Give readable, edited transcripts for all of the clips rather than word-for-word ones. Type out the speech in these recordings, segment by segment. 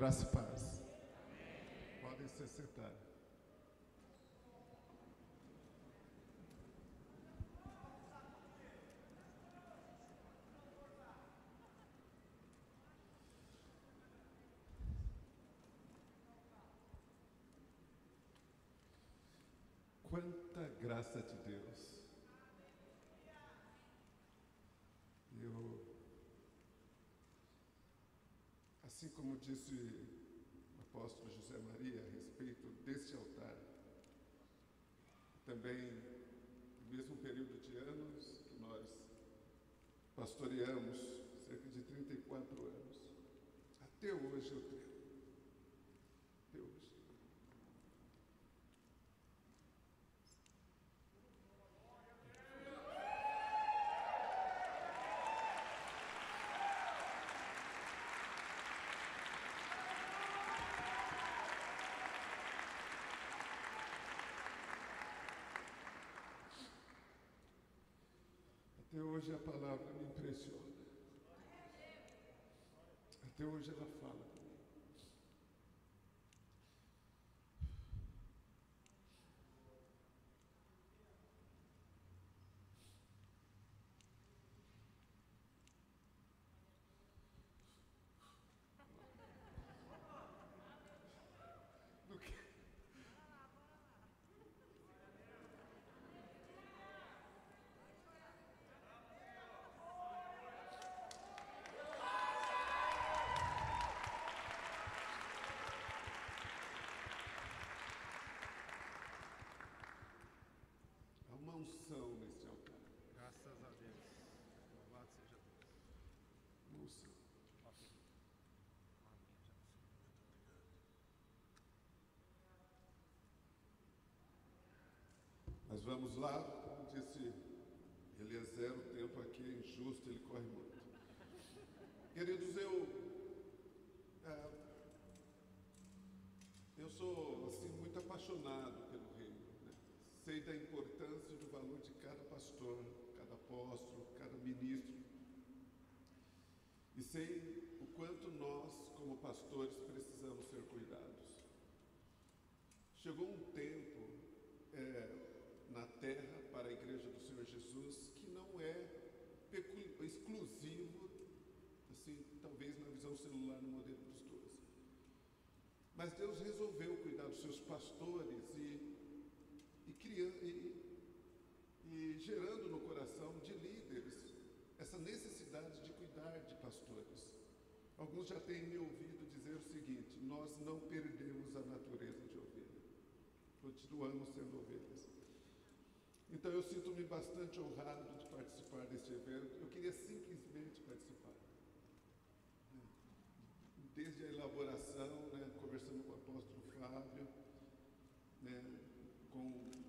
Graça e paz. Podem se sentar. Quanta graça de Deus. Assim como disse o apóstolo José Maria a respeito deste altar, também no mesmo período de anos que nós pastoreamos, cerca de 34 anos, até hoje eu tenho. Até hoje. Até hoje a palavra me impressiona. Até hoje ela fala comigo. Do que? Há uma unção neste altar. Graças a Deus. Louvado seja Deus. Uma unção. Ok. Mas vamos lá, como disse Eliezer, o tempo aqui é injusto, ele corre muito. Queridos, eu sou assim, muito apaixonado pelo reino, né? Sei da importância e do valor de cada pastor, cada apóstolo, cada ministro. E sei o quanto nós, como pastores, precisamos ser cuidados. Chegou um tempo na terra para a Igreja do Senhor Jesus que não é exclusivo, assim, talvez na visão celular no modelo dos 12. Mas Deus resolveu cuidar dos seus pastores e gerando no coração de líderes essa necessidade de cuidar de pastores. Alguns já têm me ouvido dizer o seguinte: nós não perdemos a natureza de ovelha, continuamos sendo ovelhas. Então eu sinto-me bastante honrado de participar deste evento. Eu queria simplesmente participar. Desde a elaboração, conversando com o apóstolo Fábio, com os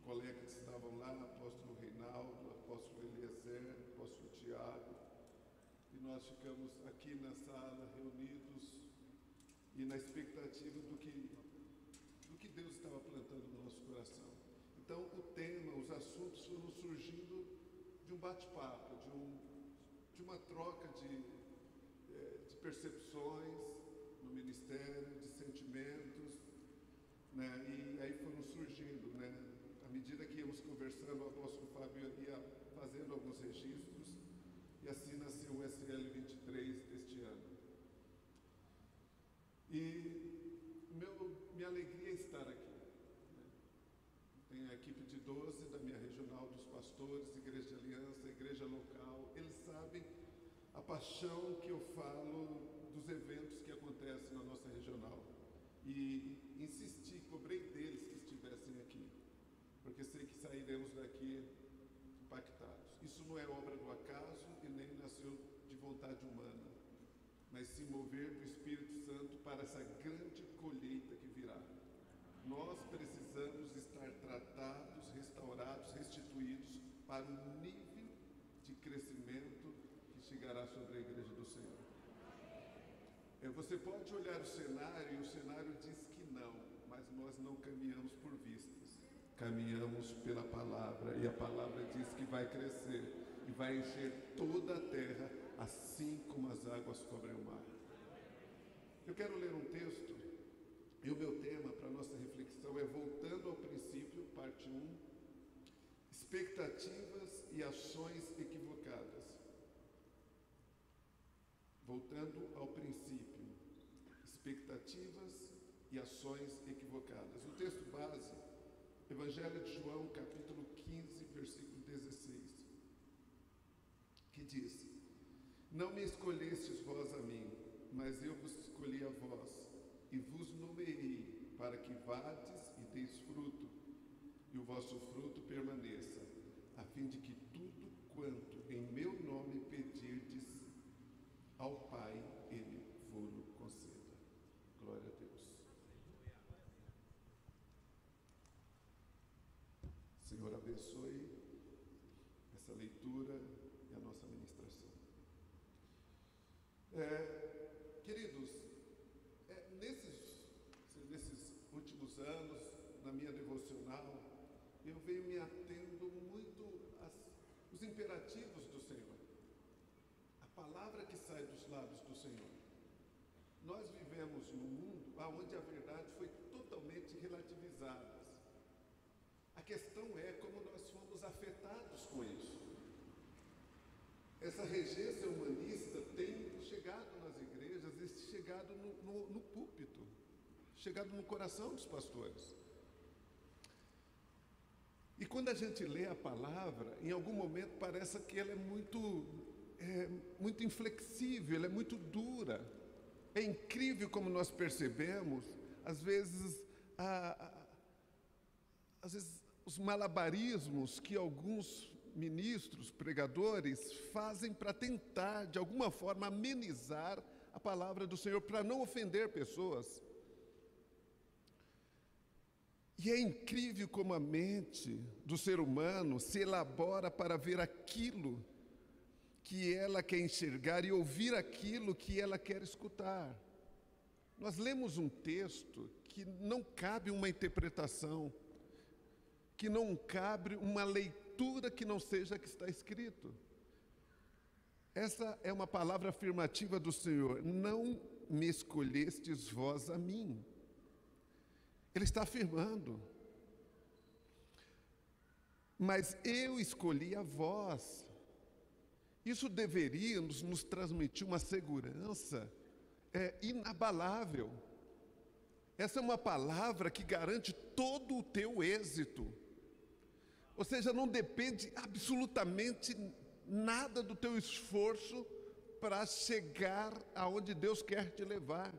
colegas que estavam lá, apóstolo Reinaldo, apóstolo Eliezer, apóstolo Tiago, e nós ficamos aqui na sala reunidos e na expectativa do que Deus estava plantando no nosso coração. Então o tema, os assuntos foram surgindo de um bate-papo, de uma troca de percepções no ministério, de sentimentos, e aí foram surgindo, à medida que íamos conversando, o apóstolo Fábio ia fazendo alguns registros, e assim nasceu o SL 23 deste ano. E minha alegria é estar aqui. Tem a equipe de 12 da minha regional, dos pastores, Igreja de Aliança, Igreja Local. Eles sabem a paixão que eu falo dos eventos que acontecem na nossa regional. E insisti, cobrei deles que estivessem aqui, porque sei que sairemos daqui impactados. Isso não é obra do acaso e nem nasceu de vontade humana, mas se mover do Espírito Santo para essa grande colheita que virá. Nós precisamos estar tratados, restaurados, restituídos para um nível de crescimento que chegará sobre a Igreja do Senhor. Você pode olhar o cenário e o cenário diz que não, mas nós não caminhamos por vistas, caminhamos pela palavra, e a palavra diz que vai crescer e vai encher toda a terra, assim como as águas cobrem o mar. Eu quero ler um texto, e o meu tema para a nossa reflexão é Voltando ao Princípio, parte 1, Expectativas e Ações Equivocadas. Voltando ao princípio, expectativas e ações equivocadas. O texto base, Evangelho de João, capítulo 15, versículo 16, que diz: Não me escolhestes vós a mim, mas eu vos escolhi a vós, e vos nomeei, para que vades e deis fruto, e o vosso fruto permaneça, a fim de que tudo quanto em meu nome pedirdes ao Pai, Ele vos conceda. Glória a Deus. Senhor, abençoe essa leitura e a nossa ministração. Queridos, nesses últimos anos, na minha devocional, eu venho me atendo muito aos imperativos do Senhor. A palavra que sai dos lábios do Senhor. Nós vivemos num mundo onde a verdade foi totalmente relativizada. A questão é como nós fomos afetados com isso. Essa regência humanista tem chegado nas igrejas e chegado no púlpito, chegado no coração dos pastores. E quando a gente lê a palavra, em algum momento parece que ela é muito inflexível, ela é muito dura. É incrível como nós percebemos, às vezes os malabarismos que alguns ministros, pregadores, fazem para tentar, de alguma forma, amenizar a palavra do Senhor, para não ofender pessoas. E é incrível como a mente do ser humano se elabora para ver aquilo que ela quer enxergar e ouvir aquilo que ela quer escutar. Nós lemos um texto que não cabe uma interpretação, que não cabe uma leitura que não seja a que está escrito. Essa é uma palavra afirmativa do Senhor. Não me escolhestes vós a mim. Ele está afirmando. Mas eu escolhi a vós. Isso deveria nos transmitir uma segurança inabalável. Essa é uma palavra que garante todo o teu êxito. Ou seja, não depende absolutamente nada do teu esforço para chegar aonde Deus quer te levar.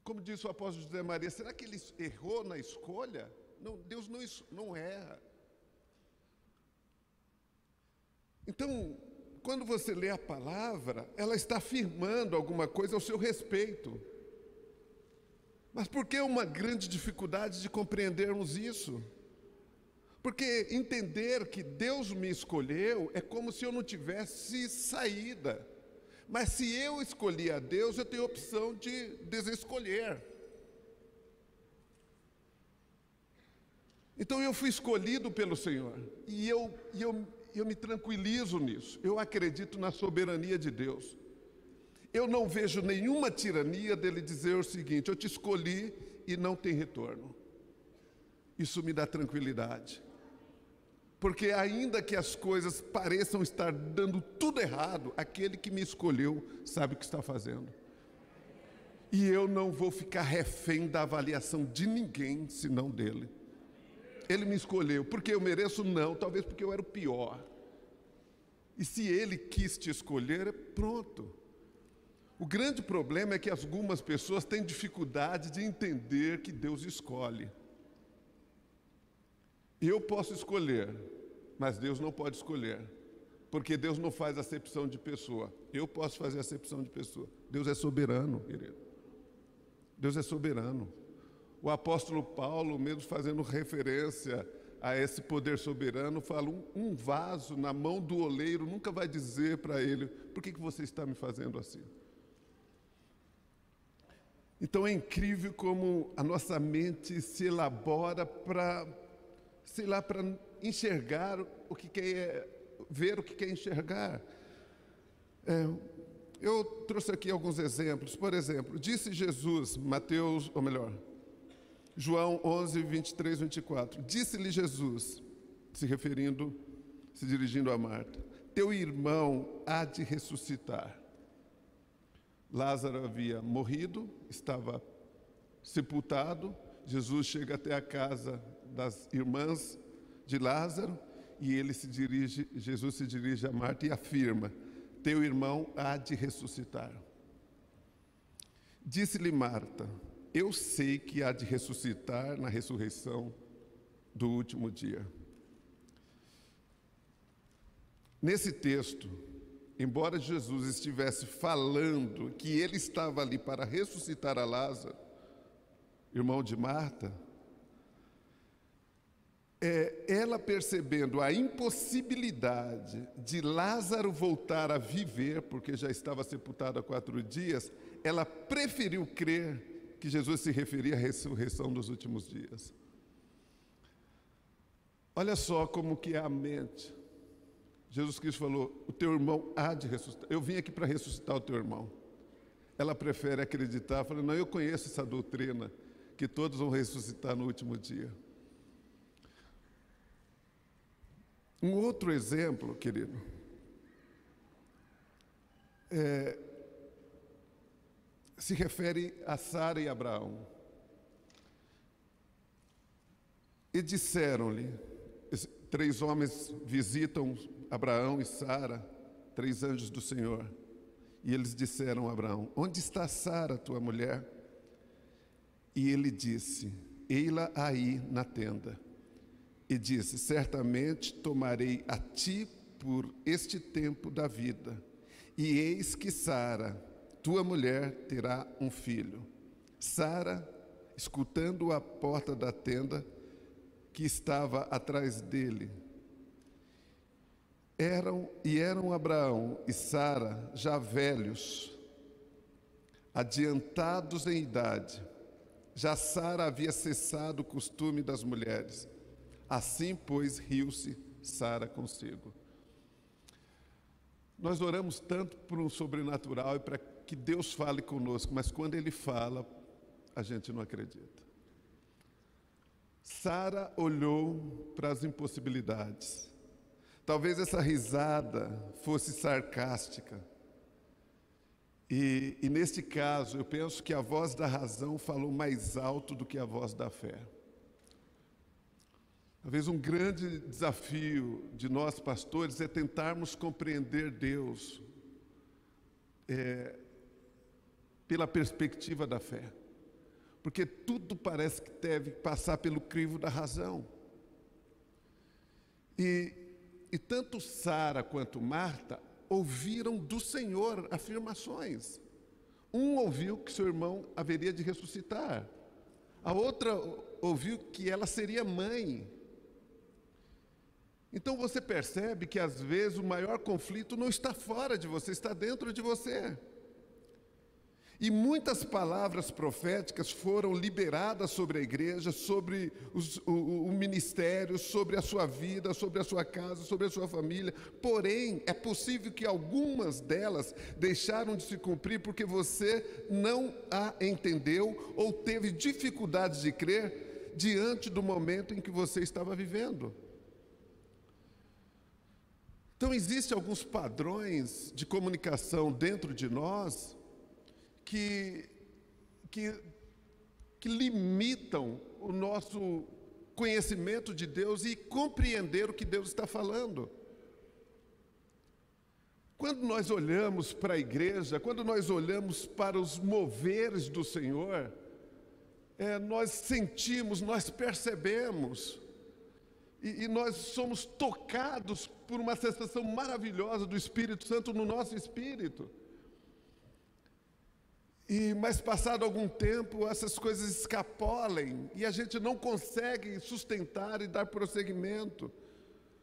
Como disse o apóstolo José Maria, será que ele errou na escolha? Não, Deus não erra. Então, quando você lê a palavra, ela está afirmando alguma coisa ao seu respeito. Mas por que uma grande dificuldade de compreendermos isso? Porque entender que Deus me escolheu é como se eu não tivesse saída. Mas se eu escolhi a Deus, eu tenho a opção de desescolher. Então eu fui escolhido pelo Senhor. E eu me tranquilizo nisso. Eu acredito na soberania de Deus. Eu não vejo nenhuma tirania dele dizer o seguinte: eu te escolhi e não tem retorno. Isso me dá tranquilidade. Porque ainda que as coisas pareçam estar dando tudo errado, aquele que me escolheu sabe o que está fazendo. E eu não vou ficar refém da avaliação de ninguém, senão dele. Ele me escolheu. Porque eu mereço? Não. Talvez porque eu era o pior. E se ele quis te escolher, pronto. O grande problema é que algumas pessoas têm dificuldade de entender que Deus escolhe. Eu posso escolher, mas Deus não pode escolher, porque Deus não faz acepção de pessoa. Eu posso fazer acepção de pessoa. Deus é soberano, querido. Deus é soberano. O apóstolo Paulo, mesmo fazendo referência a esse poder soberano, fala: um vaso na mão do oleiro nunca vai dizer para ele: por que você está me fazendo assim? Então é incrível como a nossa mente se elabora para enxergar o que quer, ver o que quer enxergar. Eu trouxe aqui alguns exemplos. Por exemplo, disse Jesus, João 11, 23, 24. Disse-lhe Jesus, se dirigindo a Marta, teu irmão há de ressuscitar. Lázaro havia morrido, estava sepultado. Jesus chega até a casa das irmãs de Lázaro e Jesus se dirige a Marta e afirma, teu irmão há de ressuscitar. Disse-lhe Marta, eu sei que há de ressuscitar na ressurreição do último dia. Nesse texto, embora Jesus estivesse falando que ele estava ali para ressuscitar a Lázaro, irmão de Marta, ela percebendo a impossibilidade de Lázaro voltar a viver, porque já estava sepultado há 4 dias, ela preferiu crer que Jesus se referia à ressurreição dos últimos dias. Olha só como que é a mente. Jesus Cristo falou, o teu irmão há de ressuscitar. Eu vim aqui para ressuscitar o teu irmão. Ela prefere acreditar, falando, não, eu conheço essa doutrina, que todos vão ressuscitar no último dia. Um outro exemplo, querido, se refere a Sara e Abraão. E disseram-lhe, 3 homens visitam Abraão e Sara, 3 anjos do Senhor. E eles disseram a Abraão, onde está Sara, tua mulher? E ele disse, ei-la aí na tenda. E disse, certamente tomarei a ti por este tempo da vida. E eis que Sara, tua mulher, terá um filho. Sara, escutando a porta da tenda, que estava atrás dele, eram Abraão e Sara já velhos, adiantados em idade. Já Sara havia cessado o costume das mulheres. Assim, pois, riu-se Sara consigo. Nós oramos tanto por um sobrenatural e para que Deus fale conosco, mas quando Ele fala, a gente não acredita. Sara olhou para as impossibilidades. Talvez essa risada fosse sarcástica. E neste caso, eu penso que a voz da razão falou mais alto do que a voz da fé. Talvez um grande desafio de nós pastores é tentarmos compreender Deus pela perspectiva da fé. Porque tudo parece que deve passar pelo crivo da razão. E tanto Sara quanto Marta ouviram do Senhor afirmações. Um ouviu que seu irmão haveria de ressuscitar. A outra ouviu que ela seria mãe. Então você percebe que às vezes o maior conflito não está fora de você, está dentro de você. E muitas palavras proféticas foram liberadas sobre a igreja, sobre o ministério, sobre a sua vida, sobre a sua casa, sobre a sua família. Porém, é possível que algumas delas deixaram de se cumprir porque você não a entendeu ou teve dificuldades de crer diante do momento em que você estava vivendo. Então, existem alguns padrões de comunicação dentro de nós que limitam o nosso conhecimento de Deus e compreender o que Deus está falando. Quando nós olhamos para a igreja, quando nós olhamos para os moveres do Senhor, nós sentimos, nós percebemos, e nós somos tocados por uma sensação maravilhosa do Espírito Santo no nosso espírito. Mas passado algum tempo, essas coisas escapolem e a gente não consegue sustentar e dar prosseguimento,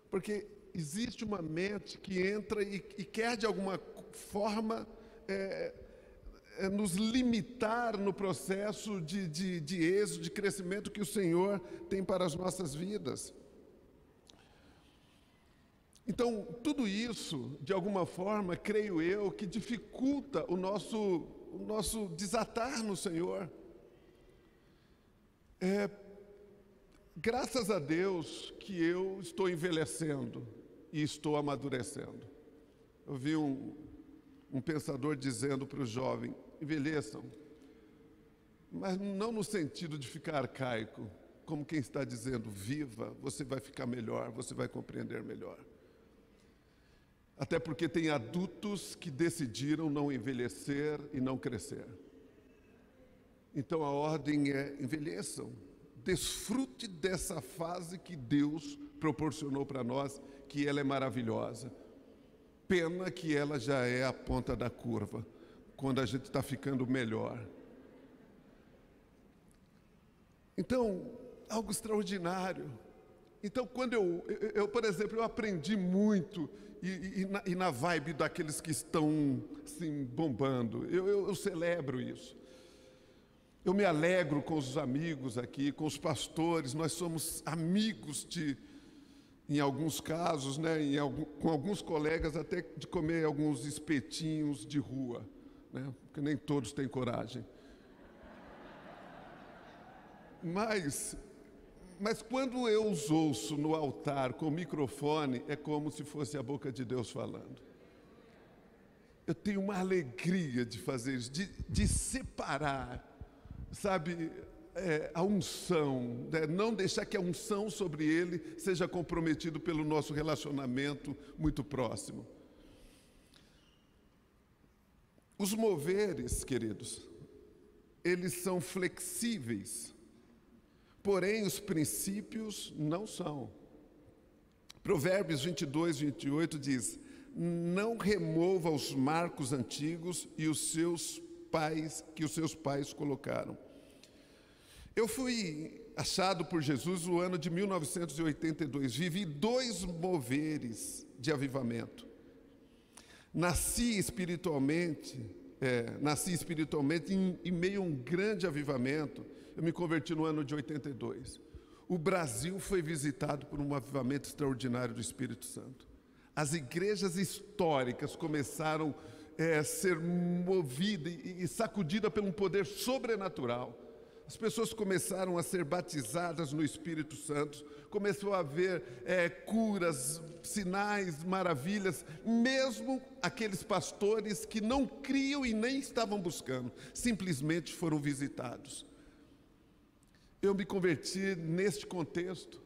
porque existe uma mente que entra e quer de alguma forma nos limitar no processo de êxito, de crescimento que o Senhor tem para as nossas vidas. Então, tudo isso, de alguma forma, creio eu, que dificulta o nosso desatar no Senhor. Graças a Deus que eu estou envelhecendo e estou amadurecendo. Eu vi um pensador dizendo para o jovem: envelheçam, mas não no sentido de ficar arcaico, como quem está dizendo: viva, você vai ficar melhor, você vai compreender melhor. Até porque tem adultos que decidiram não envelhecer e não crescer. Então a ordem é: envelheçam, desfrute dessa fase que Deus proporcionou para nós, que ela é maravilhosa. Pena que ela já é a ponta da curva, quando a gente está ficando melhor. Então, algo extraordinário. Então, quando eu por exemplo, eu aprendi muito, e na vibe daqueles que estão assim, bombando, eu celebro isso. Eu me alegro com os amigos aqui, com os pastores, nós somos amigos em alguns casos, né, com alguns colegas, até de comer alguns espetinhos de rua, né, porque nem todos têm coragem. Mas quando eu os ouço no altar com o microfone, é como se fosse a boca de Deus falando. Eu tenho uma alegria de fazer isso, de separar, sabe, a unção, né? Não deixar que a unção sobre ele seja comprometido pelo nosso relacionamento muito próximo. Os moveres, queridos, eles são flexíveis, porém os princípios não são. Provérbios 22, 28 diz: não remova os marcos antigos que os seus pais colocaram. Eu fui achado por Jesus no ano de 1982. Vivi 2 moveres de avivamento. Nasci espiritualmente em meio a um grande avivamento. Eu me converti no ano de 82. O Brasil foi visitado por um avivamento extraordinário do Espírito Santo. As igrejas históricas começaram a ser movidas e sacudidas por um poder sobrenatural. As pessoas começaram a ser batizadas no Espírito Santo, começou a haver curas, sinais, maravilhas, mesmo aqueles pastores que não criam e nem estavam buscando, simplesmente foram visitados. Eu me converti neste contexto,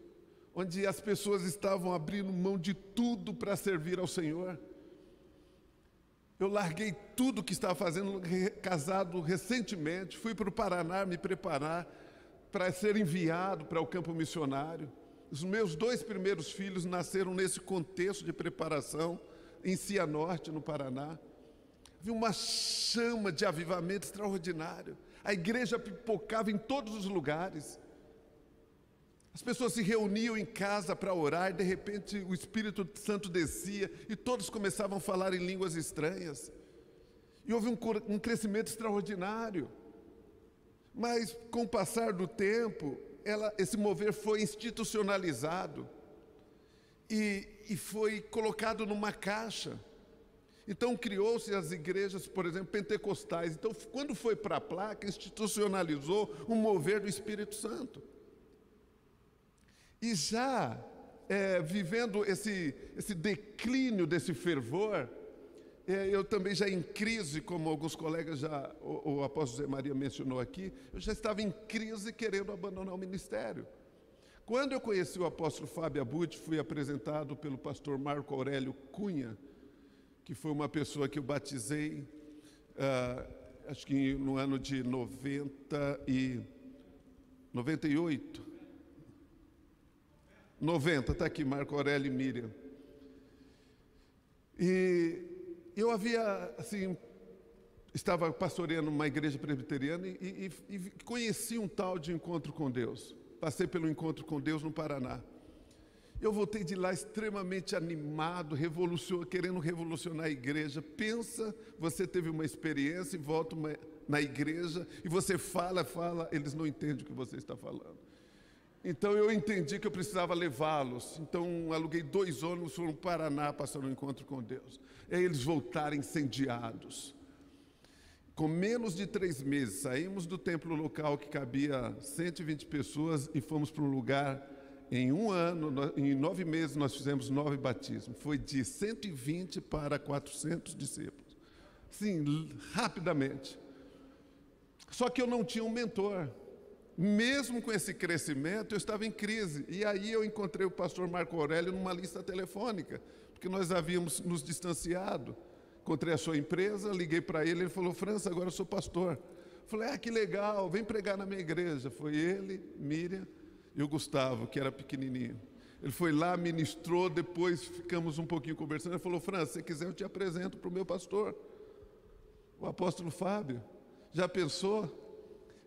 onde as pessoas estavam abrindo mão de tudo para servir ao Senhor. Eu larguei tudo que estava fazendo, casado recentemente, fui para o Paraná me preparar para ser enviado para o campo missionário. Os meus 2 primeiros filhos nasceram nesse contexto de preparação, em Cianorte, no Paraná. Havia uma chama de avivamento extraordinário. A igreja pipocava em todos os lugares. As pessoas se reuniam em casa para orar, e de repente o Espírito Santo descia e todos começavam a falar em línguas estranhas. E houve um crescimento extraordinário. Mas com o passar do tempo, esse mover foi institucionalizado e foi colocado numa caixa. Então criou-se as igrejas, por exemplo, pentecostais. Então, quando foi para a placa, institucionalizou o mover do Espírito Santo. E já vivendo esse declínio desse fervor, eu também já em crise, como alguns colegas o apóstolo Zé Maria mencionou aqui, eu já estava em crise querendo abandonar o ministério. Quando eu conheci o apóstolo Fábio Abud, fui apresentado pelo pastor Marco Aurélio Cunha, que foi uma pessoa que eu batizei, acho que no ano de 98, 90, está aqui, Marco Aurélio e Miriam. E eu havia, assim, estava pastoreando uma igreja presbiteriana e conheci um tal de encontro com Deus. Passei pelo encontro com Deus no Paraná. Eu voltei de lá extremamente animado, querendo revolucionar a igreja. Pensa, você teve uma experiência e volta na igreja, e você fala, eles não entendem o que você está falando. Então eu entendi que eu precisava levá-los. Então aluguei 2 ônibus, foram para o Paraná passar um encontro com Deus. E aí eles voltaram incendiados. Com menos de 3 meses, saímos do templo local que cabia 120 pessoas e fomos para um lugar, em 1 ano, em 9 meses nós fizemos 9 batismos. Foi de 120 para 400 discípulos. Sim, rapidamente. Só que eu não tinha um mentor. Mesmo com esse crescimento, eu estava em crise. E aí eu encontrei o pastor Marco Aurélio numa lista telefônica, porque nós havíamos nos distanciado. Encontrei a sua empresa, liguei para ele, ele falou: França, agora eu sou pastor. Eu falei: que legal, vem pregar na minha igreja. Foi ele, Miriam e o Gustavo, que era pequenininho. Ele foi lá, ministrou, depois ficamos um pouquinho conversando. Ele falou: França, se você quiser eu te apresento para o meu pastor, o apóstolo Fábio. Já pensou?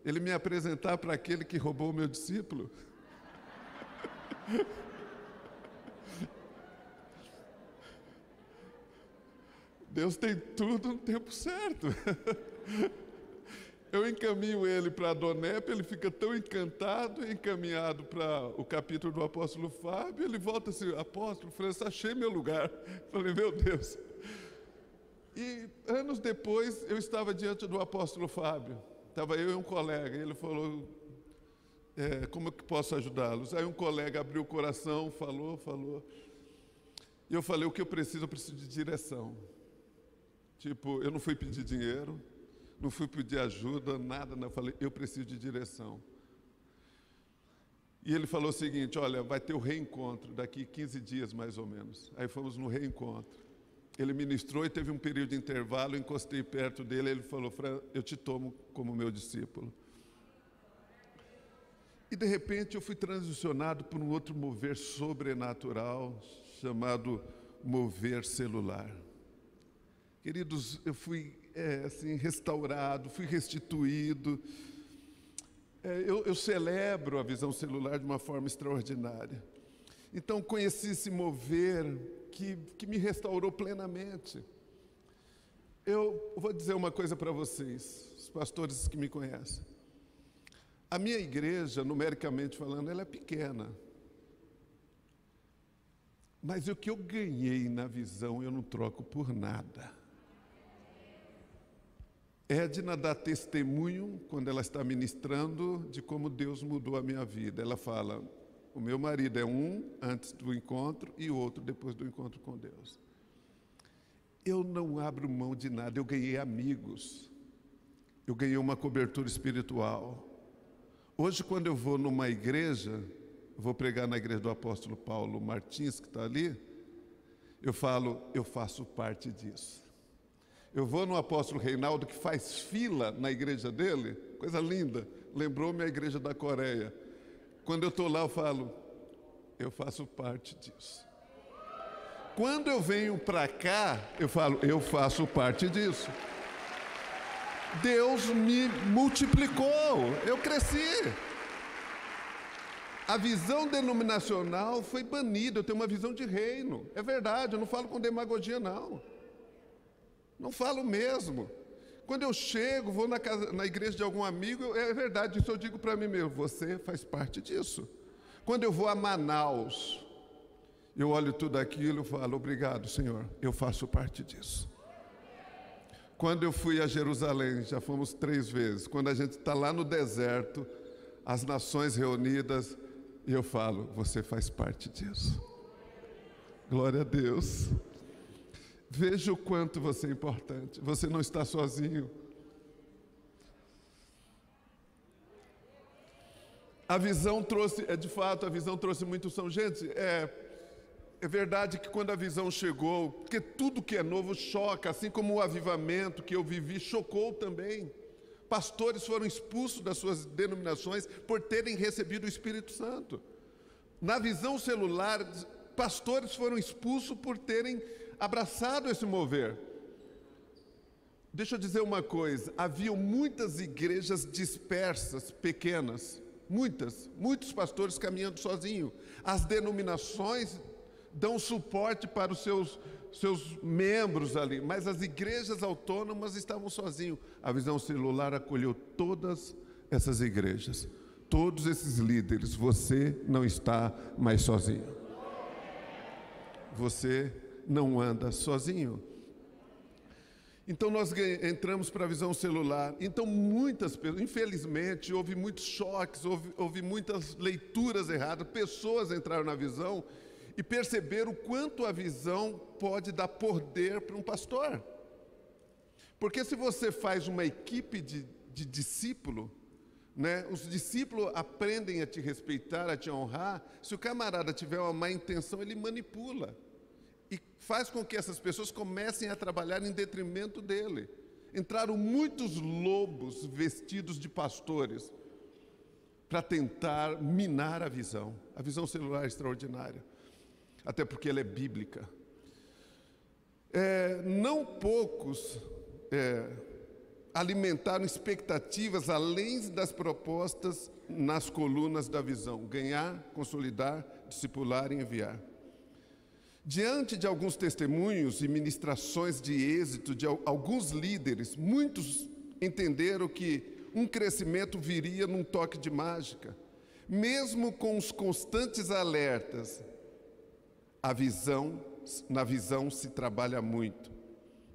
Ele me apresentar para aquele que roubou o meu discípulo? Deus tem tudo no tempo certo. Eu encaminho ele para Adonep, ele fica tão encantado, encaminhado para o capítulo do apóstolo Fábio, ele volta assim: apóstolo, França, achei meu lugar. Falei: meu Deus. E anos depois eu estava diante do apóstolo Fábio. Estava eu e um colega, e ele falou: como é que posso ajudá-los? Aí um colega abriu o coração, falou. E eu falei: o que eu preciso de direção. Tipo, eu não fui pedir dinheiro, não fui pedir ajuda, nada, não. Eu falei: eu preciso de direção. E ele falou o seguinte: olha, vai ter o reencontro daqui 15 dias mais ou menos. Aí fomos no reencontro. Ele ministrou e teve um período de intervalo, eu encostei perto dele, ele falou: Fran, eu te tomo como meu discípulo. E de repente eu fui transicionado por um outro mover sobrenatural, chamado mover celular. Queridos, eu fui assim, restaurado, fui restituído. Eu celebro a visão celular de uma forma extraordinária. Então conheci esse mover que me restaurou plenamente. Eu vou dizer uma coisa para vocês, os pastores que me conhecem. A minha igreja, numericamente falando, ela é pequena. Mas o que eu ganhei na visão, eu não troco por nada. Edna dá testemunho, quando ela está ministrando, de como Deus mudou a minha vida. Ela fala: o meu marido é um antes do encontro e outro depois do encontro com Deus. Eu não abro mão de nada, eu ganhei amigos, eu ganhei uma cobertura espiritual. Hoje, quando eu vou numa igreja, vou pregar na igreja do apóstolo Paulo Martins, que está ali, eu falo: eu faço parte disso. Eu vou no apóstolo Reinaldo, que faz fila na igreja dele, coisa linda, lembrou-me a igreja da Coreia. Quando eu estou lá, eu falo: eu faço parte disso. Quando eu venho para cá, eu falo: eu faço parte disso. Deus me multiplicou, eu cresci. A visão denominacional foi banida, eu tenho uma visão de reino. É verdade, eu não falo com demagogia, não. Não falo mesmo. Quando eu chego, vou na igreja de algum amigo, é verdade, isso eu digo para mim mesmo: você faz parte disso. Quando eu vou a Manaus, eu olho tudo aquilo e falo: obrigado, Senhor, eu faço parte disso. Quando eu fui a Jerusalém, já fomos 3 vezes, quando a gente está lá no deserto, as nações reunidas, e eu falo: você faz parte disso. Glória a Deus. Veja o quanto você é importante, você não está sozinho. A visão trouxe, de fato, a visão trouxe muito som. Gente, é verdade que quando a visão chegou, porque tudo que é novo choca, assim como o avivamento que eu vivi chocou também. Pastores foram expulsos das suas denominações por terem recebido o Espírito Santo. Na visão celular, pastores foram expulsos por terem abraçado esse mover. Deixa eu dizer uma coisa: haviam muitas igrejas dispersas, pequenas, muitos pastores caminhando sozinhos. As denominações dão suporte para os seus membros ali, mas as igrejas autônomas estavam sozinhos. A visão celular acolheu todas essas igrejas, todos esses líderes, você não está mais sozinho. Você não anda sozinho. Então nós entramos para a visão celular. Então muitas pessoas, infelizmente, houve muitos choques, houve muitas leituras erradas. Pessoas entraram na visão e perceberam o quanto a visão pode dar poder para um pastor. Porque se você faz uma equipe de discípulo, né, os discípulos aprendem a te respeitar, a te honrar. Se o camarada tiver uma má intenção, ele manipula. E faz com que essas pessoas comecem a trabalhar em detrimento dele. Entraram muitos lobos vestidos de pastores para tentar minar a visão. A visão celular é extraordinária, até porque ela é bíblica. Não poucos alimentaram expectativas além das propostas nas colunas da visão: ganhar, consolidar, discipular e enviar. Diante de alguns testemunhos e ministrações de êxito de alguns líderes, muitos entenderam que um crescimento viria num toque de mágica. Mesmo com os constantes alertas, na visão se trabalha muito.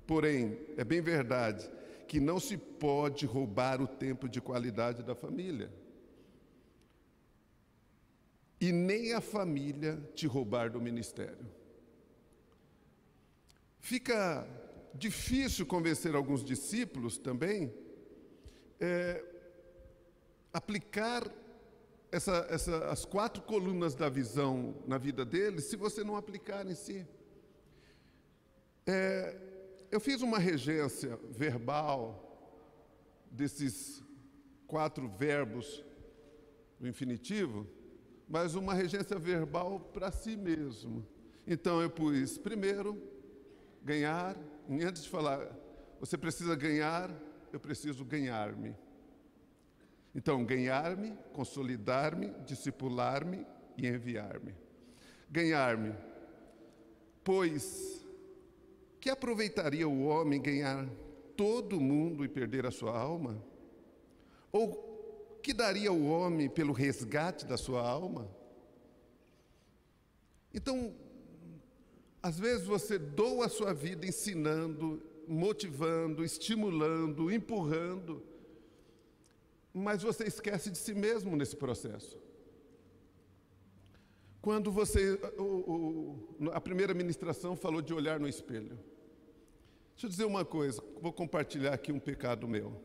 Porém, é bem verdade que não se pode roubar o tempo de qualidade da família. E nem a família te roubar do ministério. Fica difícil convencer alguns discípulos também, aplicar as 4 colunas da visão na vida deles, se você não aplicar em si. Eu fiz uma regência verbal desses 4 verbos do infinitivo, mas uma regência verbal para si mesmo. Então eu pus primeiro ganhar, e antes de falar, você precisa ganhar, eu preciso ganhar-me. Então, ganhar-me, consolidar-me, discipular-me e enviar-me. Ganhar-me, pois que aproveitaria o homem ganhar todo mundo e perder a sua alma? Ou que daria o homem pelo resgate da sua alma? Então, às vezes você doa a sua vida ensinando, motivando, estimulando, empurrando, mas você esquece de si mesmo nesse processo. Quando a primeira ministração falou de olhar no espelho. Deixa eu dizer uma coisa, vou compartilhar aqui um pecado meu.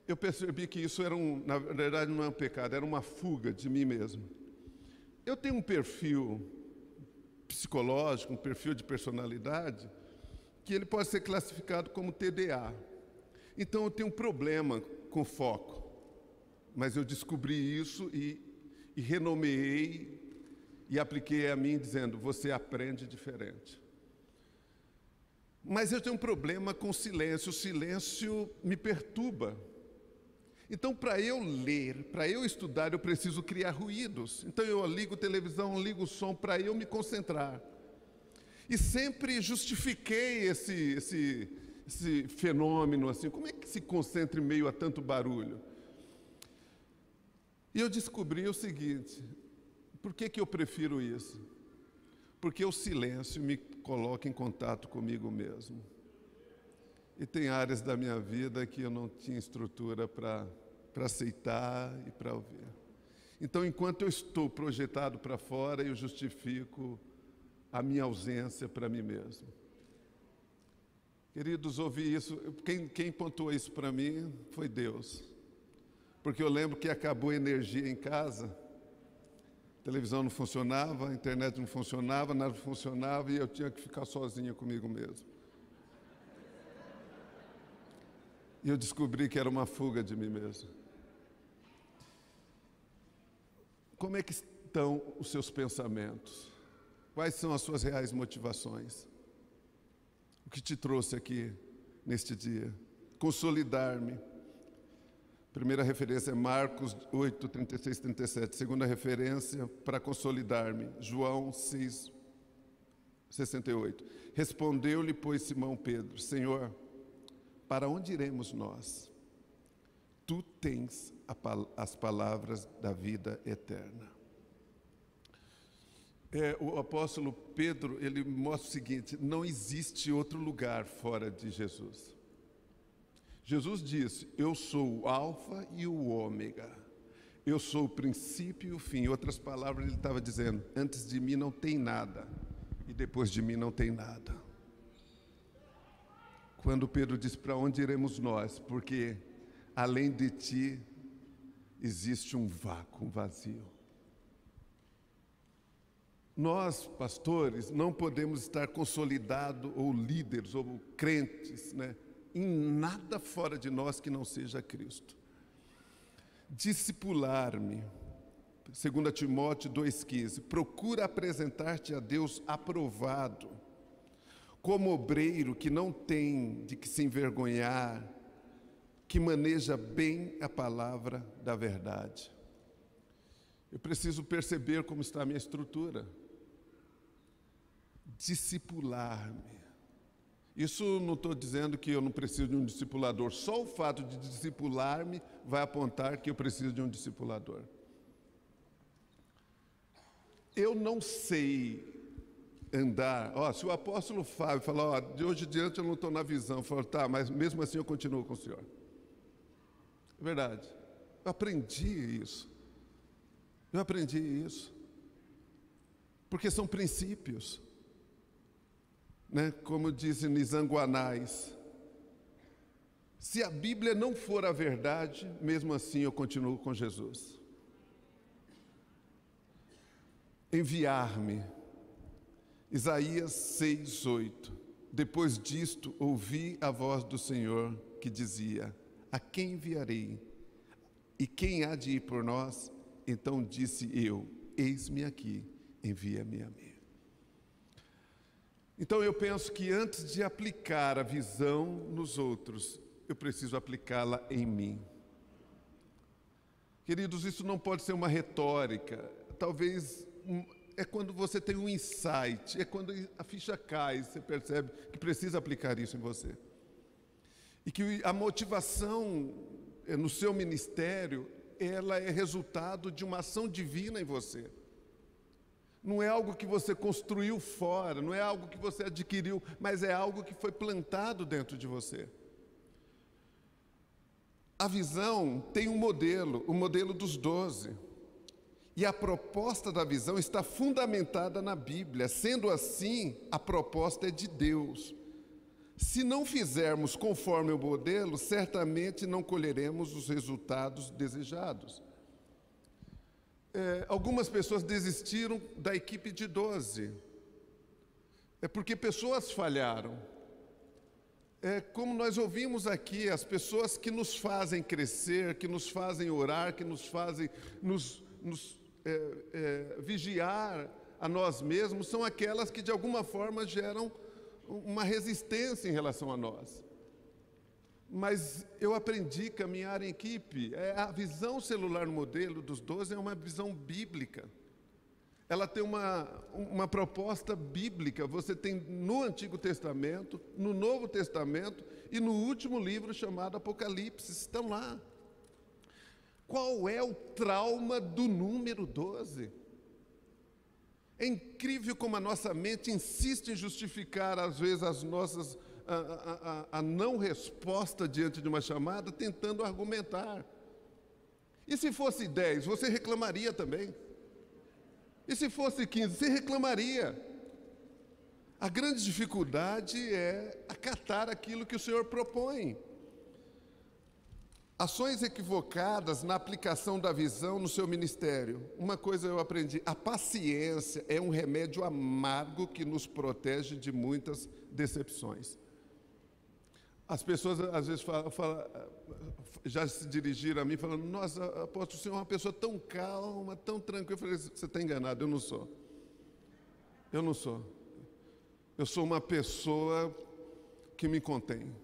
Eu percebi que isso na verdade não é um pecado, era uma fuga de mim mesmo. Eu tenho um perfil psicológico, um perfil de personalidade, que ele pode ser classificado como TDA. Então eu tenho um problema com foco. Mas eu descobri isso e renomeei e apliquei a mim dizendo: você aprende diferente. Mas eu tenho um problema com silêncio. O silêncio me perturba. Então, para eu ler, para eu estudar, eu preciso criar ruídos. Então, eu ligo televisão, ligo o som para eu me concentrar. E sempre justifiquei esse fenômeno, assim, como é que se concentra em meio a tanto barulho? E eu descobri o seguinte: por que eu prefiro isso? Porque o silêncio me coloca em contato comigo mesmo. E tem áreas da minha vida que eu não tinha estrutura para aceitar e para ouvir. Então, enquanto eu estou projetado para fora, eu justifico a minha ausência para mim mesmo. Queridos, ouvi isso. Quem pontuou isso para mim foi Deus. Porque eu lembro que acabou a energia em casa, a televisão não funcionava, a internet não funcionava, nada funcionava e eu tinha que ficar sozinho comigo mesmo. E eu descobri que era uma fuga de mim mesmo. Como é que estão os seus pensamentos? Quais são as suas reais motivações? O que te trouxe aqui neste dia? Consolidar-me. Primeira referência é Marcos 8, 36, 37. Segunda referência, para consolidar-me, João 6, 68. Respondeu-lhe, pois, Simão Pedro: Senhor, para onde iremos nós? Tu tens as palavras da vida eterna. O apóstolo Pedro, ele mostra o seguinte: não existe outro lugar fora de Jesus. Jesus disse: eu sou o alfa e o ômega. Eu sou o princípio e o fim. Em outras palavras, ele estava dizendo: antes de mim não tem nada, e depois de mim não tem nada. Quando Pedro diz: para onde iremos nós? Porque além de ti existe um vácuo, um vazio. Nós, pastores, não podemos estar consolidados, ou líderes, ou crentes, em nada fora de nós que não seja Cristo. Discipular-me, 2 Timóteo 2,15, procura apresentar-te a Deus aprovado, como obreiro que não tem de que se envergonhar, que maneja bem a palavra da verdade. Eu preciso perceber como está a minha estrutura. Discipular-me. Isso não estou dizendo que eu não preciso de um discipulador. Só o fato de discipular-me vai apontar que eu preciso de um discipulador. Eu não sei andar. Se o apóstolo Fábio falar: de hoje em diante eu não estou na visão, eu falo: tá, mas mesmo assim eu continuo com o senhor. É verdade. Eu aprendi isso. Porque são princípios. Como dizem Nizanguanais, se a Bíblia não for a verdade, mesmo assim eu continuo com Jesus. Enviar-me, Isaías 6:8. Depois disto ouvi a voz do Senhor que dizia: a quem enviarei? E quem há de ir por nós? Então disse eu: eis-me aqui, envia-me a mim. Então eu penso que antes de aplicar a visão nos outros, eu preciso aplicá-la em mim. Queridos, isso não pode ser uma retórica. Talvez é quando você tem um insight, é quando a ficha cai, você percebe que precisa aplicar isso em você. E que a motivação no seu ministério, ela é resultado de uma ação divina em você. Não é algo que você construiu fora, não é algo que você adquiriu, mas é algo que foi plantado dentro de você. A visão tem um modelo, o modelo dos 12. E a proposta da visão está fundamentada na Bíblia. Sendo assim, a proposta é de Deus. Se não fizermos conforme o modelo, certamente não colheremos os resultados desejados. Algumas pessoas desistiram da equipe de 12. É porque pessoas falharam. Como nós ouvimos aqui, as pessoas que nos fazem crescer, que nos fazem orar, que nos fazem vigiar a nós mesmos, são aquelas que de alguma forma geram uma resistência em relação a nós. Mas eu aprendi a caminhar em equipe. A visão celular modelo dos 12 é uma visão bíblica. Ela tem uma proposta bíblica. Você tem no Antigo Testamento, no Novo Testamento e no último livro chamado Apocalipse. Estão lá. Qual é o trauma do número 12? É incrível como a nossa mente insiste em justificar, às vezes, as nossas a não resposta diante de uma chamada, tentando argumentar. E se fosse 10, você reclamaria também. E se fosse 15, você reclamaria. A grande dificuldade é acatar aquilo que o Senhor propõe. Ações equivocadas na aplicação da visão no seu ministério. Uma coisa eu aprendi: a paciência é um remédio amargo que nos protege de muitas decepções. As pessoas às vezes já se dirigiram a mim falando: nossa, apóstolo, o senhor é uma pessoa tão calma, tão tranquila. Eu falei: você está enganado, eu não sou. Eu sou uma pessoa que me contém.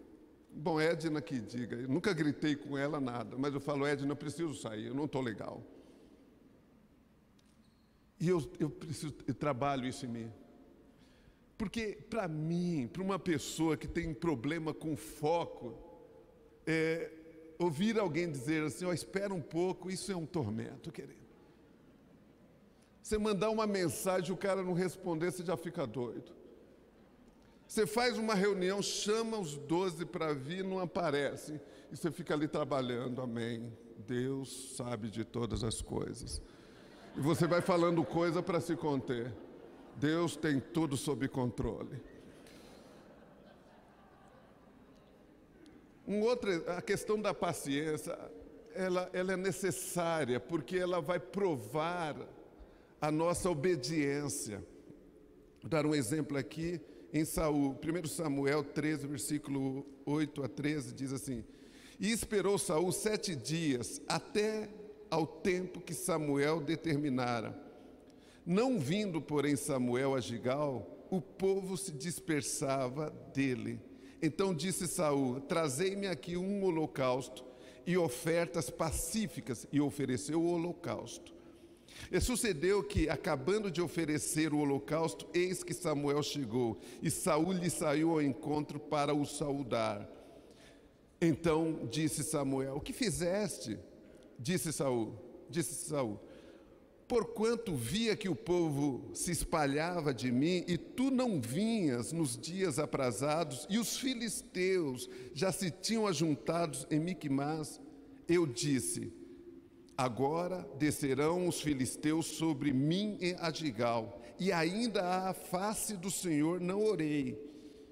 Bom, Edna que diga, eu nunca gritei com ela nada, mas eu falo: Edna, eu preciso sair, eu não estou legal. E eu trabalho isso em mim. Porque, para mim, para uma pessoa que tem problema com foco, ouvir alguém dizer assim, espera um pouco, isso é um tormento, querido. Você mandar uma mensagem, o cara não responder, você já fica doido. Você faz uma reunião, chama os 12 para vir, não aparece. E você fica ali trabalhando, amém. Deus sabe de todas as coisas. E você vai falando coisa para se conter. Deus tem tudo sob controle. A questão da paciência, ela é necessária, porque ela vai provar a nossa obediência. Vou dar um exemplo aqui em Saul, 1 Samuel 13, versículo 8 a 13, diz assim: E esperou Saul 7 dias, até ao tempo que Samuel determinara. Não vindo, porém, Samuel a Gigal, o povo se dispersava dele. Então disse Saul: Trazei-me aqui um holocausto e ofertas pacíficas, e ofereceu o holocausto. E sucedeu que, acabando de oferecer o holocausto, eis que Samuel chegou, e Saul lhe saiu ao encontro para o saudar. Então disse Samuel: O que fizeste? Disse Saul: Porquanto via que o povo se espalhava de mim, e tu não vinhas nos dias aprazados, e os filisteus já se tinham ajuntado em Miquimás, eu disse: Agora descerão os filisteus sobre mim em Agigal, e ainda à face do Senhor não orei,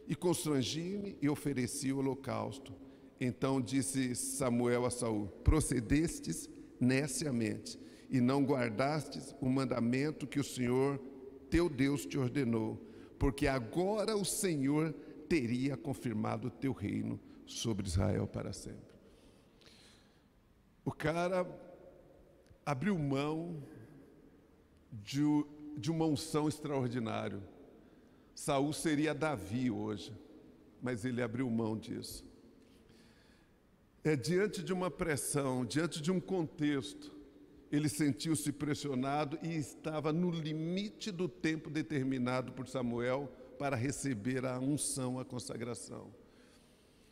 e constrangi-me e ofereci o holocausto. Então disse Samuel a Saul: Procedestes neciamente, e não guardastes o mandamento que o Senhor teu Deus te ordenou, porque agora o Senhor teria confirmado o teu reino sobre Israel para sempre. O cara abriu mão de uma unção extraordinária. Saul seria Davi hoje, mas ele abriu mão disso. Diante de uma pressão, diante de um contexto, ele sentiu-se pressionado e estava no limite do tempo determinado por Samuel para receber a unção, a consagração.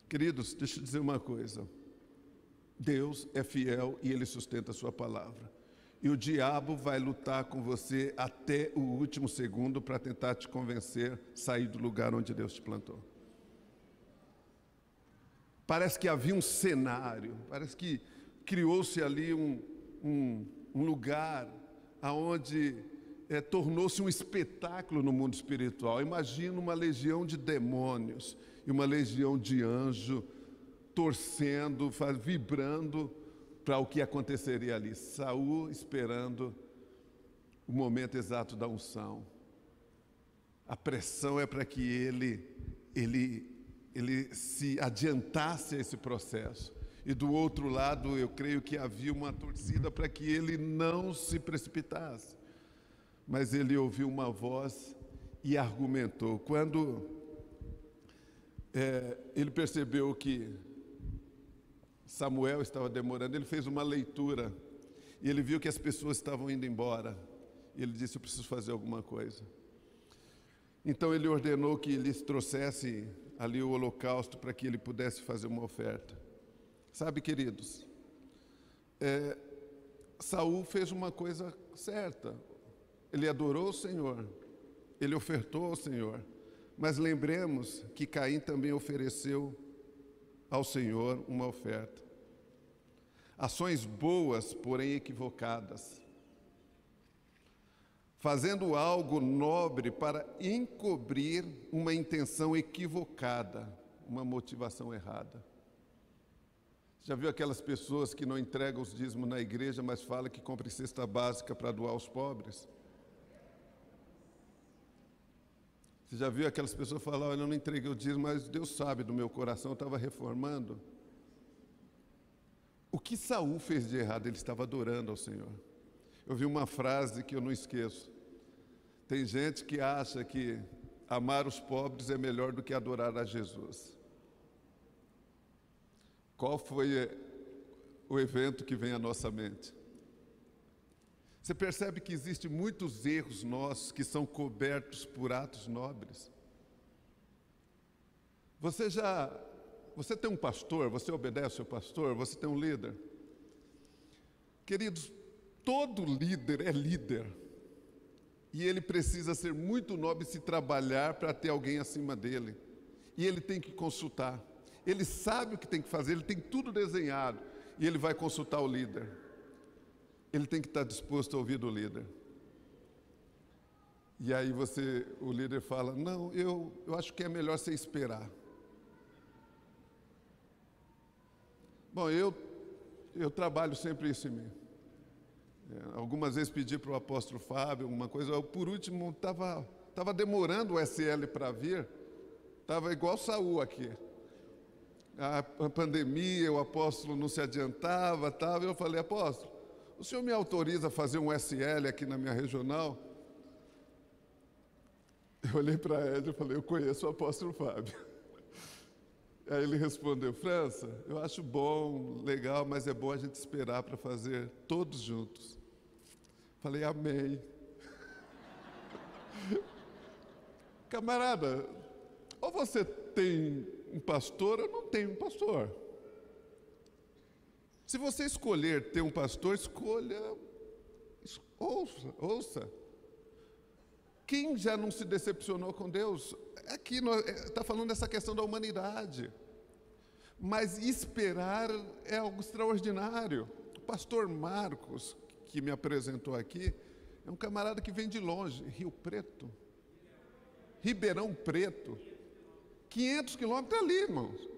Queridos, deixa eu dizer uma coisa. Deus é fiel e Ele sustenta a sua palavra. E o diabo vai lutar com você até o último segundo para tentar te convencer a sair do lugar onde Deus te plantou. Parece que havia um cenário, parece que criou-se ali um lugar onde tornou-se um espetáculo no mundo espiritual. Imagina uma legião de demônios e uma legião de anjos torcendo, vibrando para o que aconteceria ali. Saul esperando o momento exato da unção. A pressão é para que ele se adiantasse a esse processo. E do outro lado, eu creio que havia uma torcida para que ele não se precipitasse. Mas ele ouviu uma voz e argumentou. Quando ele percebeu que Samuel estava demorando, ele fez uma leitura. E ele viu que as pessoas estavam indo embora. E ele disse: eu preciso fazer alguma coisa. Então ele ordenou que lhes trouxesse ali o holocausto para que ele pudesse fazer uma oferta. Sabe, queridos, Saul fez uma coisa certa. Ele adorou o Senhor, ele ofertou ao Senhor. Mas lembremos que Caim também ofereceu ao Senhor uma oferta. Ações boas, porém equivocadas. Fazendo algo nobre para encobrir uma intenção equivocada, uma motivação errada. Já viu aquelas pessoas que não entregam os dízimos na igreja, mas falam que compram cesta básica para doar aos pobres? Você já viu aquelas pessoas falar: olha, eu não entreguei o dízimo, mas Deus sabe do meu coração, eu estava reformando. O que Saul fez de errado? Ele estava adorando ao Senhor. Eu vi uma frase que eu não esqueço. Tem gente que acha que amar os pobres é melhor do que adorar a Jesus. Qual foi o evento que vem à nossa mente? Você percebe que existem muitos erros nossos que são cobertos por atos nobres? Você já Você tem um pastor, você obedece ao seu pastor, você tem um líder. Queridos, todo líder é líder. E ele precisa ser muito nobre se trabalhar para ter alguém acima dele. E ele tem que consultar. Ele sabe o que tem que fazer, ele tem tudo desenhado. E ele vai consultar o líder. Ele tem que estar disposto a ouvir do líder. E aí o líder fala, não, eu acho que é melhor você esperar. Bom, eu trabalho sempre isso em mim. Algumas vezes pedi para o apóstolo Fábio alguma coisa, eu, por último, estava demorando o SL para vir, estava igual Saul aqui. A pandemia, o apóstolo não se adiantava, eu falei, apóstolo, o senhor me autoriza a fazer um SL aqui na minha regional? Eu olhei para ele e falei, eu conheço o apóstolo Fábio. Aí ele respondeu, França, eu acho bom, legal, mas é bom a gente esperar para fazer todos juntos. Falei, amém. Camarada, ou você tem um pastor ou não tem um pastor. Se você escolher ter um pastor, escolha, ouça. Quem já não se decepcionou com Deus? Aqui está falando dessa questão da humanidade. Mas esperar é algo extraordinário. O pastor Marcos, que me apresentou aqui, é um camarada que vem de longe, Rio Preto, Ribeirão Preto, 500 quilômetros ali, irmãos.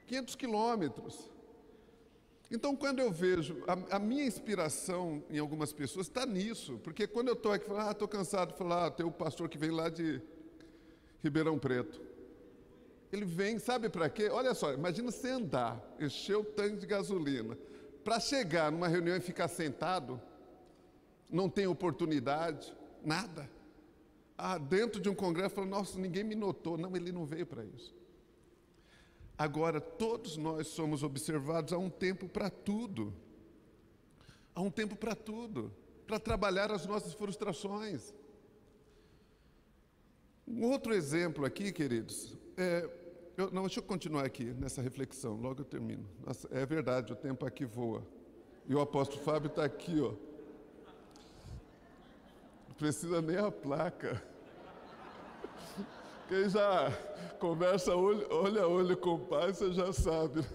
500 quilômetros. Então, quando eu vejo, a minha inspiração em algumas pessoas está nisso, porque quando eu estou aqui, falo, estou cansado, falo, tem o pastor que vem lá de Ribeirão Preto. Ele vem, sabe para quê? Olha só, imagina você andar, encher o tanque de gasolina, para chegar numa reunião e ficar sentado, não tem oportunidade, nada. Dentro de um congresso, fala, nossa, ninguém me notou. Não, ele não veio para isso. Agora, todos nós somos observados há um tempo para tudo. Há um tempo para tudo. Para trabalhar as nossas frustrações. Um outro exemplo aqui, queridos, deixa eu continuar aqui nessa reflexão, logo eu termino. Nossa, é verdade, o tempo aqui voa. E o apóstolo Fábio está aqui, ó. Não precisa nem a placa. Quem já conversa olho a olho com o pai, você já sabe.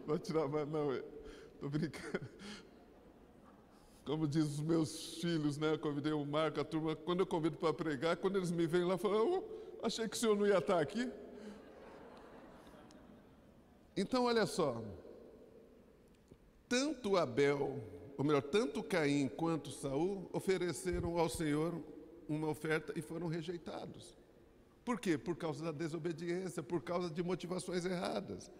Vou tirar mais, não, estou brincando. Como diz os meus filhos, né? Eu convidei o Marco, a turma, quando eu convido para pregar, quando eles me vêm lá, falam, achei que o senhor não ia estar aqui. Então, olha só, tanto Abel, ou melhor, tanto Caim quanto Saul ofereceram ao Senhor uma oferta e foram rejeitados. Por quê? Por causa da desobediência, por causa de motivações erradas.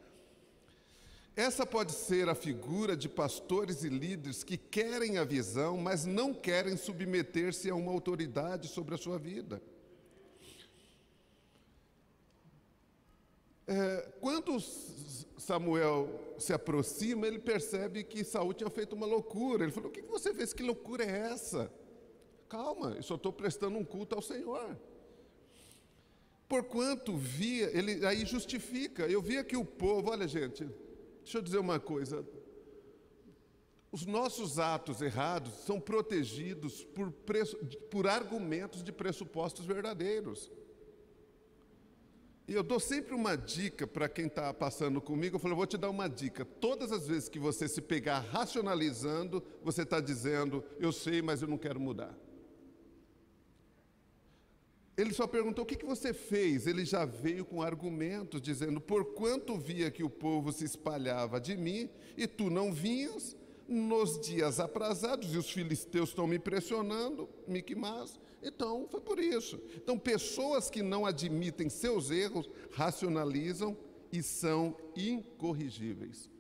Essa pode ser a figura de pastores e líderes que querem a visão, mas não querem submeter-se a uma autoridade sobre a sua vida. Quando Samuel se aproxima, ele percebe que Saul tinha feito uma loucura. Ele falou, o que você fez? Que loucura é essa? Calma, eu só estou prestando um culto ao Senhor. Porquanto via, ele aí justifica, eu via que o povo, olha gente, deixa eu dizer uma coisa, os nossos atos errados são protegidos por argumentos de pressupostos verdadeiros. E eu dou sempre uma dica para quem está passando comigo, eu falo, eu vou te dar uma dica, todas as vezes que você se pegar racionalizando, você está dizendo, eu sei, mas eu não quero mudar. Ele só perguntou, o que você fez? Ele já veio com argumentos, dizendo, porquanto via que o povo se espalhava de mim, e tu não vinhas, nos dias aprazados, e os filisteus estão me pressionando, Miquimás, então foi por isso. Então, pessoas que não admitem seus erros, racionalizam e são incorrigíveis.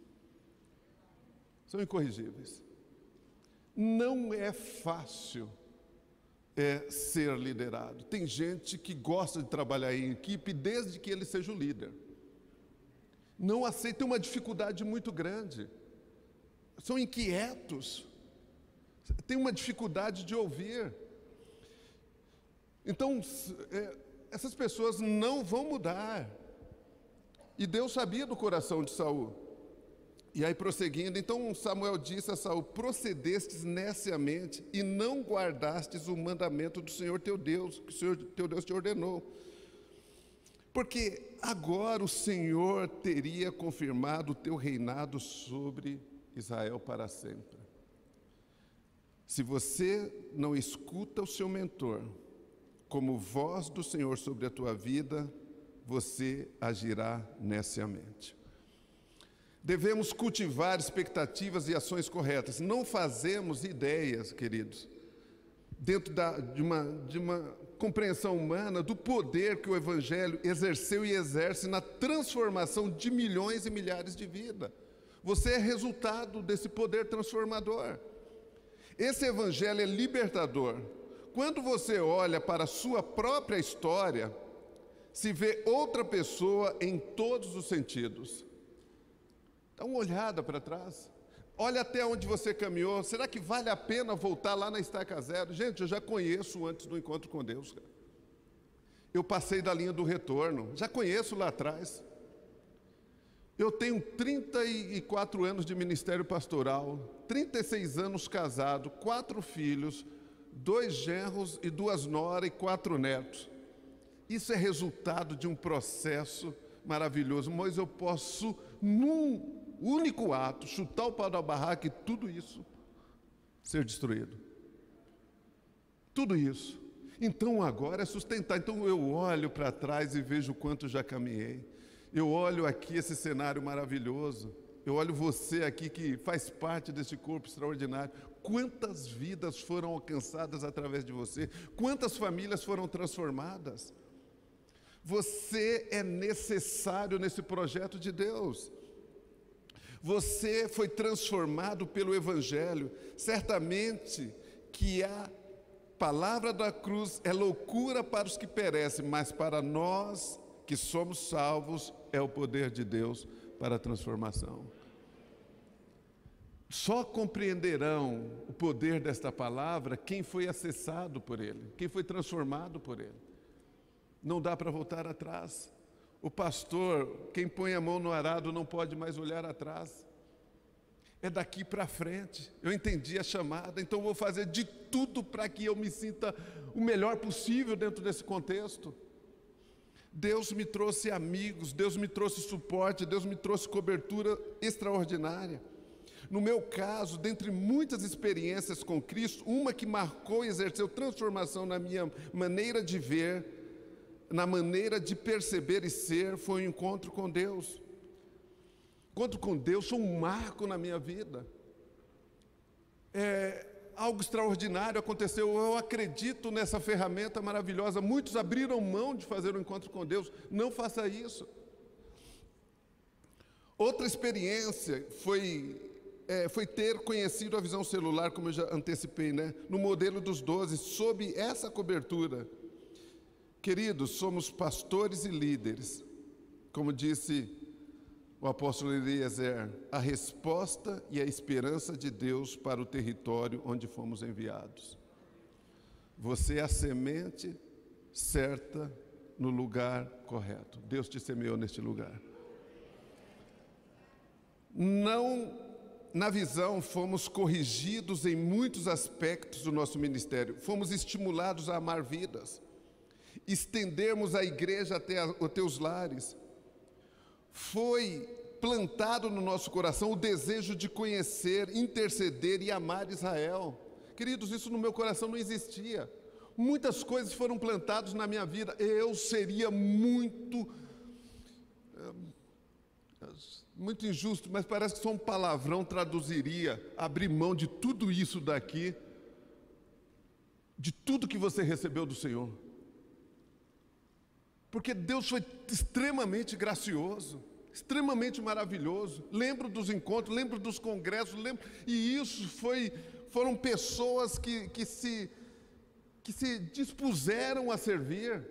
São incorrigíveis. Não é fácil ser liderado. Tem gente que gosta de trabalhar em equipe desde que ele seja o líder. Não aceita, uma dificuldade muito grande. São inquietos. Tem uma dificuldade de ouvir. Então, essas pessoas não vão mudar. E Deus sabia do coração de Saul. E aí, prosseguindo, então Samuel disse a Saul: procedestes neciamente e não guardastes o mandamento do Senhor teu Deus, que o Senhor teu Deus te ordenou. Porque agora o Senhor teria confirmado o teu reinado sobre Israel para sempre. Se você não escuta o seu mentor como voz do Senhor sobre a tua vida, você agirá neciamente. Devemos cultivar expectativas e ações corretas. Não fazemos ideias, queridos, dentro de uma compreensão humana do poder que o Evangelho exerceu e exerce na transformação de milhões e milhares de vidas. Você é resultado desse poder transformador. Esse Evangelho é libertador. Quando você olha para a sua própria história, se vê outra pessoa em todos os sentidos. Dá uma olhada para trás. Olha até onde você caminhou. Será que vale a pena voltar lá na estaca zero? Gente, eu já conheço antes do encontro com Deus, cara. Eu passei da linha do retorno. Já conheço lá atrás. Eu tenho 34 anos de ministério pastoral, 36 anos casado, 4 filhos, 2 genros e 2 noras e 4 netos. Isso é resultado de um processo maravilhoso. Mas eu posso, num único ato, chutar o pau da barraca e tudo isso ser destruído. Tudo isso. Então agora é sustentar. Então eu olho para trás e vejo o quanto já caminhei. Eu olho aqui esse cenário maravilhoso. Eu olho você aqui que faz parte desse corpo extraordinário. Quantas vidas foram alcançadas através de você? Quantas famílias foram transformadas? Você é necessário nesse projeto de Deus. Você foi transformado pelo Evangelho. Certamente que a palavra da cruz é loucura para os que perecem, mas para nós que somos salvos é o poder de Deus para a transformação. Só compreenderão o poder desta palavra quem foi acessado por ele, quem foi transformado por ele. Não dá para voltar atrás. O pastor, quem põe a mão no arado não pode mais olhar atrás. É daqui para frente. Eu entendi a chamada, então vou fazer de tudo para que eu me sinta o melhor possível dentro desse contexto. Deus me trouxe amigos, Deus me trouxe suporte, Deus me trouxe cobertura extraordinária. No meu caso, dentre muitas experiências com Cristo, uma que marcou e exerceu transformação na minha maneira de ver, na maneira de perceber e ser, foi o encontro com Deus. Encontro com Deus foi um marco na minha vida. Algo extraordinário aconteceu. Eu acredito nessa ferramenta maravilhosa. Muitos abriram mão de fazer um encontro com Deus. Não faça isso. Outra experiência foi ter conhecido a visão celular, como eu já antecipei, né? No modelo dos 12, sob essa cobertura. Queridos, somos pastores e líderes. Como disse o apóstolo Eliezer, a resposta e a esperança de Deus para o território onde fomos enviados. Você é a semente certa no lugar correto. Deus te semeou neste lugar. Na visão, fomos corrigidos em muitos aspectos do nosso ministério. Fomos estimulados a amar vidas, estendermos a igreja até os lares. Foi plantado no nosso coração o desejo de conhecer, interceder e amar Israel. Queridos, isso no meu coração não existia. Muitas coisas foram plantadas na minha vida. Eu seria muito injusto, mas parece que só um palavrão traduziria abrir mão de tudo isso daqui, de tudo que você recebeu do Senhor. Porque Deus foi extremamente gracioso, extremamente maravilhoso. Lembro dos encontros, lembro dos congressos, e isso foram pessoas que se dispuseram a servir.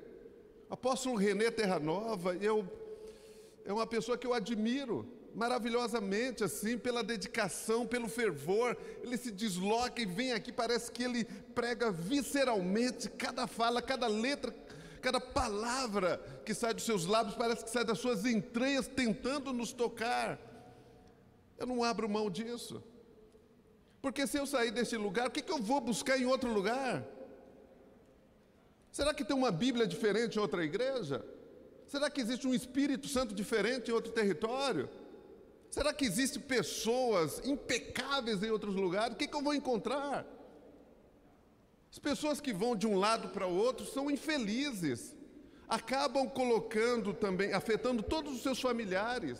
Apóstolo René Terranova, é uma pessoa que eu admiro maravilhosamente, assim, pela dedicação, pelo fervor. Ele se desloca e vem aqui, parece que ele prega visceralmente, cada fala, cada letra, Cada palavra que sai dos seus lábios parece que sai das suas entranhas tentando nos tocar. Eu não abro mão disso. Porque se eu sair deste lugar, o que eu vou buscar em outro lugar? Será que tem uma Bíblia diferente em outra igreja? Será que existe um Espírito Santo diferente em outro território? Será que existem pessoas impecáveis em outros lugares? O que eu vou encontrar? As pessoas que vão de um lado para o outro são infelizes. Acabam colocando também, afetando todos os seus familiares.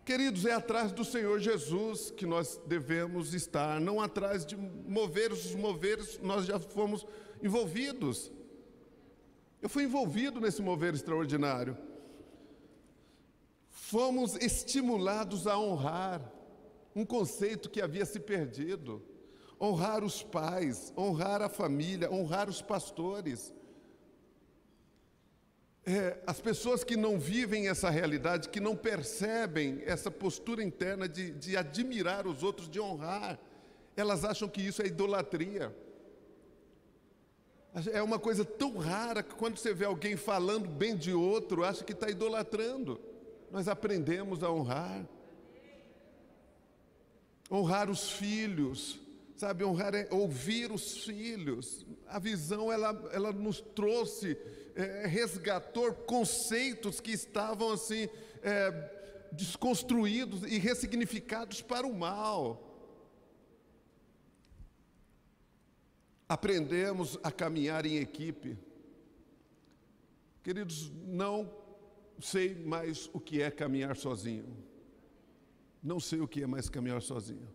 Queridos, é atrás do Senhor Jesus que nós devemos estar, não atrás de moveres. Os moveres nós já fomos envolvidos. Eu fui envolvido nesse mover extraordinário. Fomos estimulados a honrar um conceito que havia se perdido. Honrar os pais, honrar a família, honrar os pastores. As pessoas que não vivem essa realidade, que não percebem essa postura interna de admirar os outros, de honrar, elas acham que isso é idolatria. É uma coisa tão rara que quando você vê alguém falando bem de outro, acha que está idolatrando. Nós aprendemos a honrar. Honrar os filhos, sabe? Honrar é ouvir os filhos. A visão, ela nos trouxe, resgatou conceitos que estavam assim, desconstruídos e ressignificados para o mal. Aprendemos a caminhar em equipe. Queridos, não sei mais o que é caminhar sozinho. Não sei o que é mais caminhar sozinho.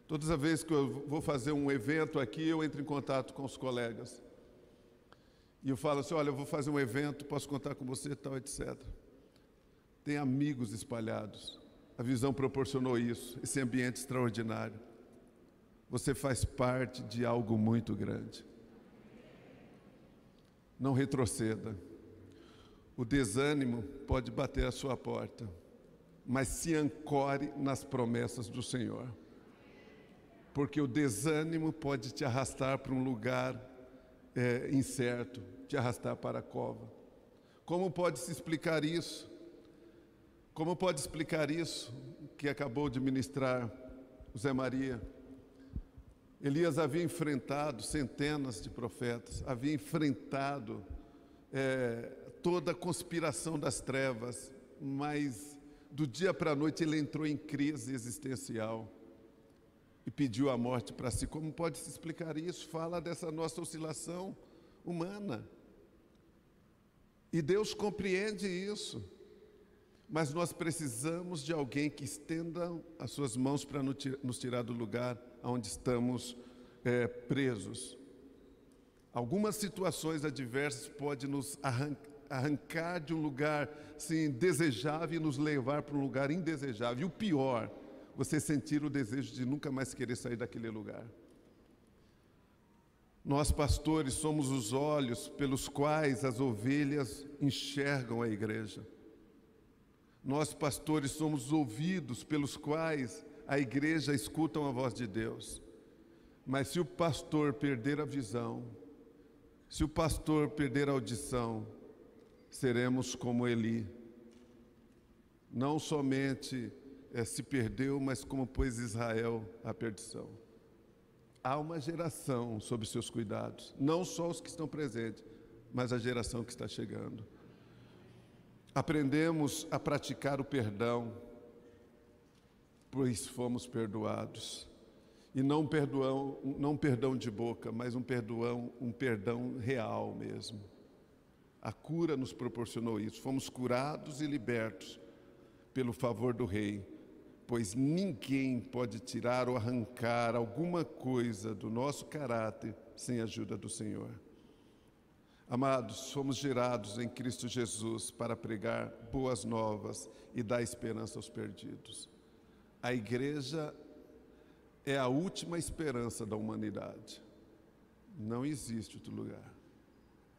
Todas as vezes que eu vou fazer um evento aqui, eu entro em contato com os colegas. E eu falo assim, olha, eu vou fazer um evento, posso contar com você, tal, etc. Tem amigos espalhados. A visão proporcionou isso, esse ambiente extraordinário. Você faz parte de algo muito grande. Não retroceda. O desânimo pode bater à sua porta, mas se ancore nas promessas do Senhor. Porque o desânimo pode te arrastar para um lugar incerto, te arrastar para a cova. Como pode se explicar isso? Como pode explicar isso que acabou de ministrar o Zé Maria? Elias havia enfrentado centenas de profetas, havia enfrentado toda a conspiração das trevas, mas do dia para a noite ele entrou em crise existencial e pediu a morte para si. Como pode se explicar isso? Fala dessa nossa oscilação humana. E Deus compreende isso, mas nós precisamos de alguém que estenda as suas mãos para nos tirar do lugar onde estamos presos. Algumas situações adversas podem nos arrancar de um lugar assim, desejável e nos levar para um lugar indesejável. E o pior, você sentir o desejo de nunca mais querer sair daquele lugar. Nós, pastores, somos os olhos pelos quais as ovelhas enxergam a igreja. Nós, pastores, somos os ouvidos pelos quais a igreja escuta a voz de Deus. Mas se o pastor perder a visão, se o pastor perder a audição, seremos como Eli. Não somente se perdeu, mas como pôs Israel à perdição. Há uma geração sob seus cuidados, não só os que estão presentes, mas a geração que está chegando. Aprendemos a praticar o perdão, pois fomos perdoados. E não perdão de boca, mas um perdão real mesmo. A cura nos proporcionou isso. Fomos curados e libertos pelo favor do Rei, pois ninguém pode tirar ou arrancar alguma coisa do nosso caráter sem a ajuda do Senhor. Amados, fomos gerados em Cristo Jesus para pregar boas novas e dar esperança aos perdidos. A igreja é a última esperança da humanidade. Não existe outro lugar.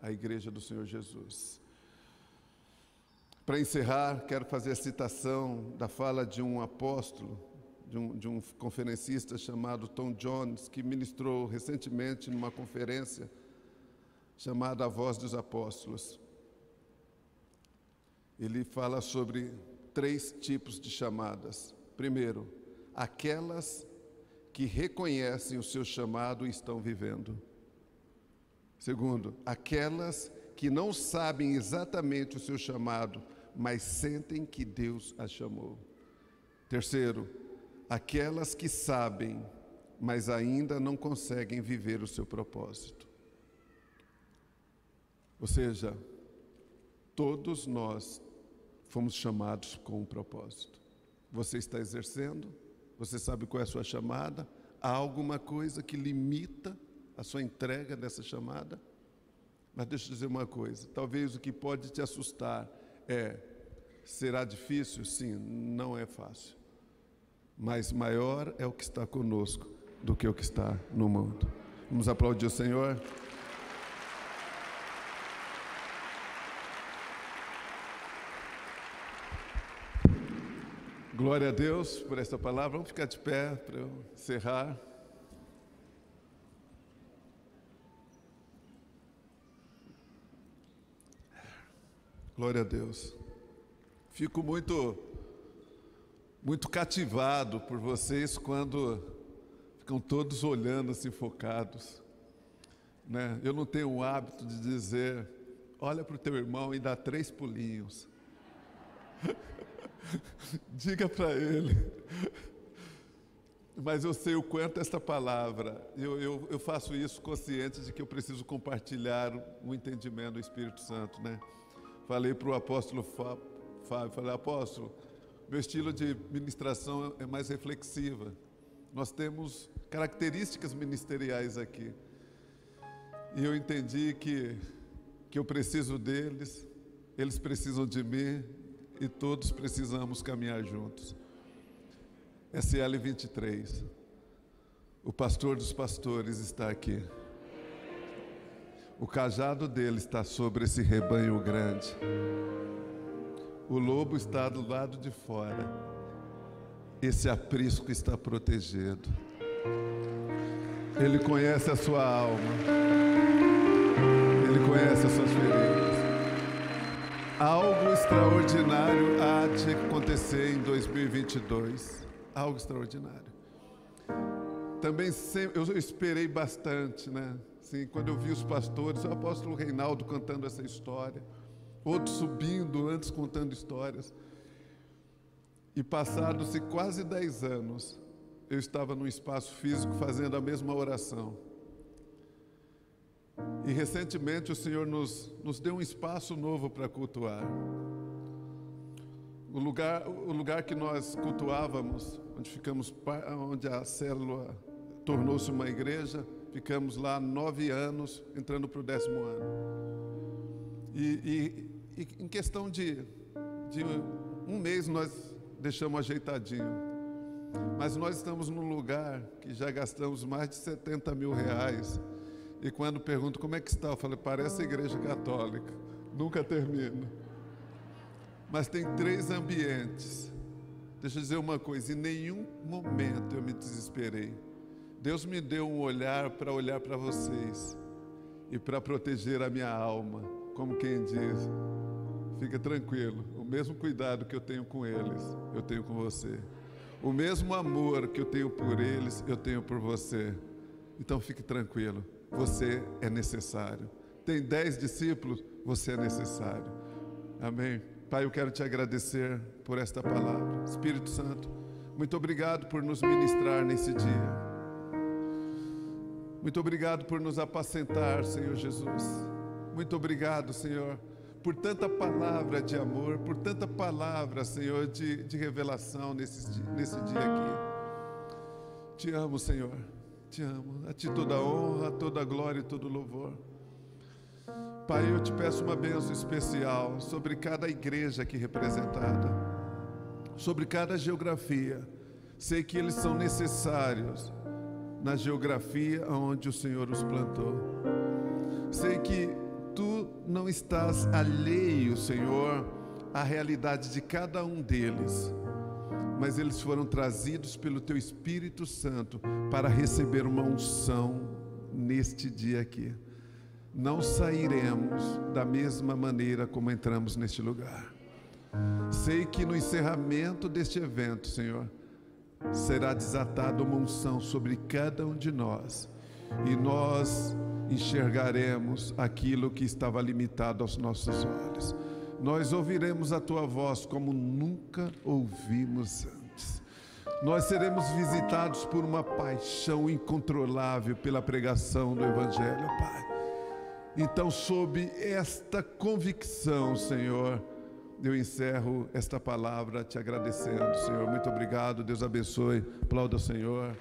A igreja do Senhor Jesus. Para encerrar, quero fazer a citação da fala de um apóstolo, de um conferencista chamado Tom Jones, que ministrou recentemente numa conferência chamada A Voz dos Apóstolos. Ele fala sobre 3 tipos de chamadas. Primeiro, aquelas que reconhecem o seu chamado e estão vivendo. Segundo, aquelas que não sabem exatamente o seu chamado, mas sentem que Deus as chamou. Terceiro, aquelas que sabem, mas ainda não conseguem viver o seu propósito. Ou seja, todos nós fomos chamados com um propósito. Você está exercendo? Você sabe qual é a sua chamada? Há alguma coisa que limita a sua entrega dessa chamada? Mas deixa eu dizer uma coisa, talvez o que pode te assustar será difícil? Sim, não é fácil. Mas maior é o que está conosco do que o que está no mundo. Vamos aplaudir o Senhor? Glória a Deus por esta palavra. Vamos ficar de pé para eu encerrar. Glória a Deus. Fico muito cativado por vocês quando ficam todos olhando assim, focados, né? Eu não tenho o hábito de dizer, olha para o teu irmão e dá 3 pulinhos. Diga para ele. Mas eu sei o quanto esta palavra, eu faço isso consciente de que eu preciso compartilhar o entendimento do Espírito Santo, né? Falei para o apóstolo Fábio, falei, apóstolo, meu estilo de ministração é mais reflexiva. Nós temos características ministeriais aqui. E eu entendi que eu preciso deles, eles precisam de mim, e todos precisamos caminhar juntos. SL 23, o pastor dos pastores está aqui. O cajado dele está sobre esse rebanho grande. O lobo está do lado de fora. Esse aprisco está protegido. Ele conhece a sua alma. Ele conhece as suas feridas. Algo extraordinário há de acontecer em 2022. Algo extraordinário. Também eu esperei bastante, né? Assim, quando eu vi os pastores, o apóstolo Reinaldo cantando essa história, outros subindo antes contando histórias. E passados-se quase 10 anos, eu estava num espaço físico fazendo a mesma oração. E recentemente o Senhor nos deu um espaço novo para cultuar. O lugar que nós cultuávamos, onde a célula tornou-se uma igreja, ficamos lá 9 anos, entrando para o 10º ano. E em questão de 1 mês nós deixamos ajeitadinho. Mas nós estamos num lugar que já gastamos mais de 70 mil reais. E quando pergunto como é que está, eu falo, parece a igreja católica. Nunca termino. Mas tem 3 ambientes. Deixa eu dizer uma coisa, em nenhum momento eu me desesperei. Deus me deu um olhar para vocês e para proteger a minha alma, como quem diz, fica tranquilo, o mesmo cuidado que eu tenho com eles, eu tenho com você. O mesmo amor que eu tenho por eles, eu tenho por você. Então fique tranquilo, você é necessário. Tem 10 discípulos, você é necessário. Amém? Pai, eu quero te agradecer por esta palavra. Espírito Santo, muito obrigado por nos ministrar nesse dia. Muito obrigado por nos apacentar, Senhor Jesus. Muito obrigado, Senhor, por tanta palavra de amor, por tanta palavra, Senhor, de revelação nesse dia aqui. Te amo, Senhor, te amo. A Ti toda a honra, toda a glória e todo o louvor. Pai, eu te peço uma bênção especial sobre cada igreja aqui representada, sobre cada geografia. Sei que eles são necessários na geografia onde o Senhor os plantou. Sei que Tu não estás alheio, Senhor, à realidade de cada um deles, mas eles foram trazidos pelo Teu Espírito Santo para receber uma unção neste dia aqui. não sairemos da mesma maneira como entramos neste lugar. Sei que no encerramento deste evento, Senhor, será desatada uma unção sobre cada um de nós, e nós enxergaremos aquilo que estava limitado aos nossos olhos. Nós ouviremos a Tua voz como nunca ouvimos antes. Nós seremos visitados por uma paixão incontrolável pela pregação do Evangelho, Pai. Então, sob esta convicção, Senhor, eu encerro esta palavra te agradecendo, Senhor. Muito obrigado, Deus abençoe. Aplauda o Senhor.